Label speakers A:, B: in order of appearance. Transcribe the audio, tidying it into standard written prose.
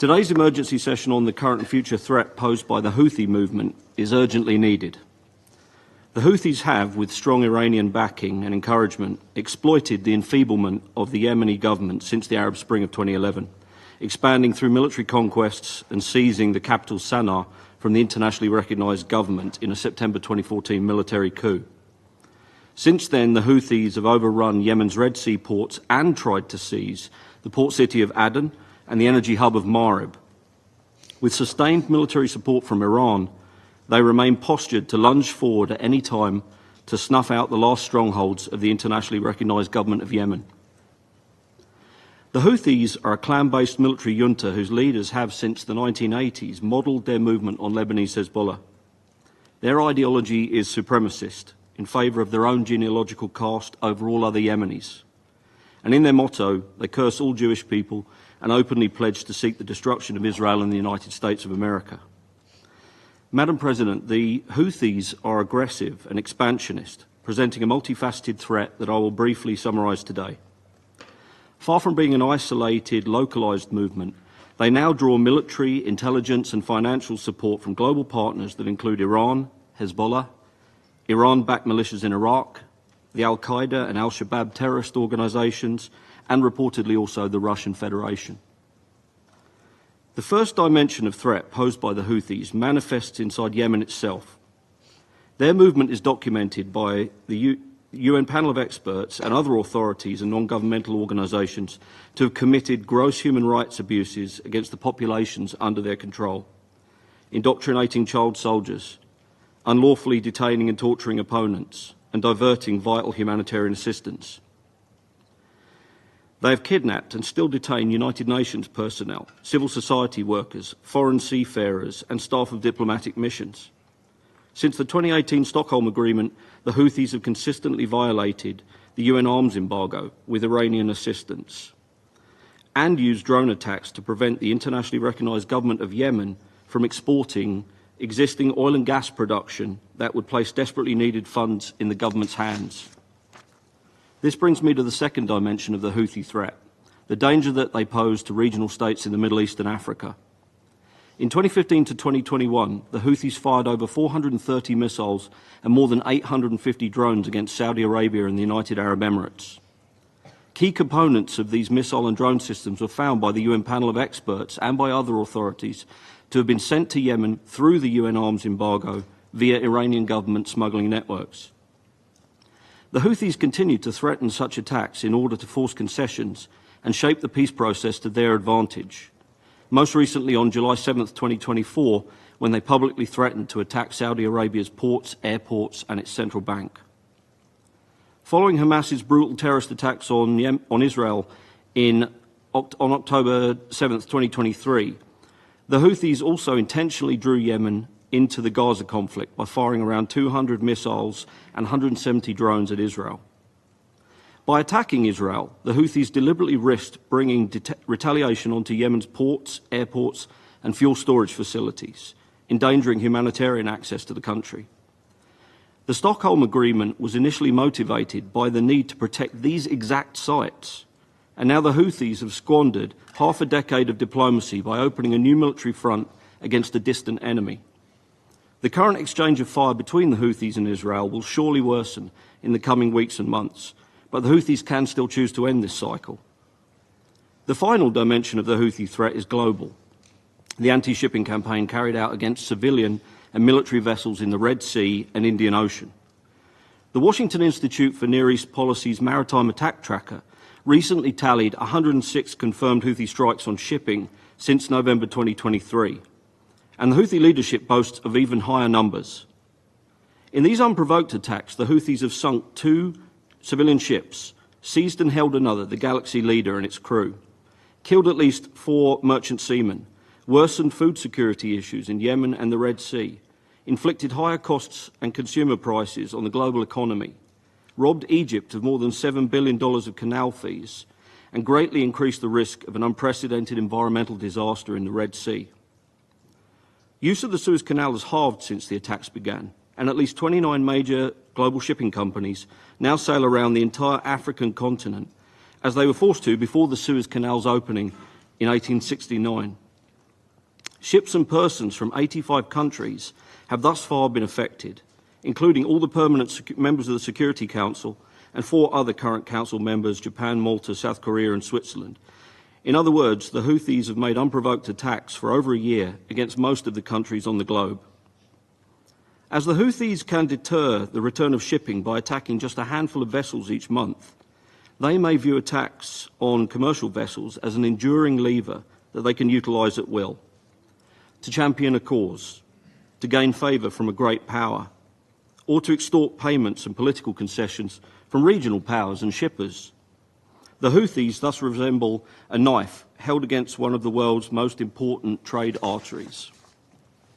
A: Today's emergency session on the current and future threat posed by the Houthi movement is urgently needed. The Houthis have, with strong Iranian backing and encouragement, exploited the enfeeblement of the Yemeni government since the Arab Spring of 2011, expanding through military conquests and seizing the capital Sana'a from the internationally recognised government in a September 2014 military coup. Since then, the Houthis have overrun Yemen's Red Sea ports and tried to seize the port city of Aden and the energy hub of Marib. With sustained military support from Iran, they remain postured to lunge forward at any time to snuff out the last strongholds of the internationally recognised government of Yemen. The Houthis are a clan-based military junta whose leaders have, since the 1980s, modelled their movement on Lebanese Hezbollah. Their ideology is supremacist, in favour of their own genealogical caste over all other Yemenis. And in their motto, they curse all Jewish people and openly pledge to seek the destruction of Israel and the United States of America. Madam President, the Houthis are aggressive and expansionist, presenting a multifaceted threat that I will briefly summarise today. Far from being an isolated, localised movement, they now draw military, intelligence and financial support from global partners that include Iran, Hezbollah, Iran-backed militias in Iraq, the Al-Qaeda and Al-Shabaab terrorist organisations, and reportedly also the Russian Federation. The first dimension of threat posed by the Houthis manifests inside Yemen itself. Their movement is documented by the UN panel of experts and other authorities and non-governmental organisations to have committed gross human rights abuses against the populations under their control, indoctrinating child soldiers, unlawfully detaining and torturing opponents, and diverting vital humanitarian assistance. They have kidnapped and still detain United Nations personnel, civil society workers, foreign seafarers and staff of diplomatic missions. Since the 2018 Stockholm Agreement, the Houthis have consistently violated the UN arms embargo with Iranian assistance and used drone attacks to prevent the internationally recognised government of Yemen from exporting existing oil and gas production that would place desperately needed funds in the government's hands. This brings me to the second dimension of the Houthi threat, the danger that they pose to regional states in the Middle East and Africa. In 2015 to 2021, the Houthis fired over 430 missiles and more than 850 drones against Saudi Arabia and the United Arab Emirates. Key components of these missile and drone systems were found by the UN panel of experts and by other authorities to have been sent to Yemen through the UN arms embargo via Iranian government smuggling networks. The Houthis continued to threaten such attacks in order to force concessions and shape the peace process to their advantage, most recently on July 7, 2024, when they publicly threatened to attack Saudi Arabia's ports, airports and its central bank. Following Hamas's brutal terrorist attacks on Israel on October 7, 2023, the Houthis also intentionally drew Yemen into the Gaza conflict by firing around 200 missiles and 170 drones at Israel. By attacking Israel, the Houthis deliberately risked bringing retaliation onto Yemen's ports, airports and fuel storage facilities, endangering humanitarian access to the country. The Stockholm Agreement was initially motivated by the need to protect these exact sites, and now the Houthis have squandered half a decade of diplomacy by opening a new military front against a distant enemy. The current exchange of fire between the Houthis and Israel will surely worsen in the coming weeks and months, but the Houthis can still choose to end this cycle. The final dimension of the Houthi threat is global. The anti-shipping campaign carried out against civilian and military vessels in the Red Sea and Indian Ocean. The Washington Institute for Near East Policy's Maritime Attack Tracker recently tallied 106 confirmed Houthi strikes on shipping since November 2023. And the Houthi leadership boasts of even higher numbers. In these unprovoked attacks, the Houthis have sunk 2 civilian ships, seized and held another, the Galaxy Leader and its crew, killed at least 4 merchant seamen, worsened food security issues in Yemen and the Red Sea, inflicted higher costs and consumer prices on the global economy, robbed Egypt of more than $7 billion of canal fees, and greatly increased the risk of an unprecedented environmental disaster in the Red Sea. Use of the Suez Canal has halved since the attacks began, and at least 29 major global shipping companies now sail around the entire African continent, as they were forced to before the Suez Canal's opening in 1869. Ships and persons from 85 countries have thus far been affected, including all the permanent members of the Security Council and 4 other current Council members, Japan, Malta, South Korea and Switzerland. In other words, the Houthis have made unprovoked attacks for over a year against most of the countries on the globe. As the Houthis can deter the return of shipping by attacking just a handful of vessels each month, they may view attacks on commercial vessels as an enduring lever that they can utilise at will, to champion a cause, to gain favour from a great power, or to extort payments and political concessions from regional powers and shippers. The Houthis thus resemble a knife held against one of the world's most important trade arteries.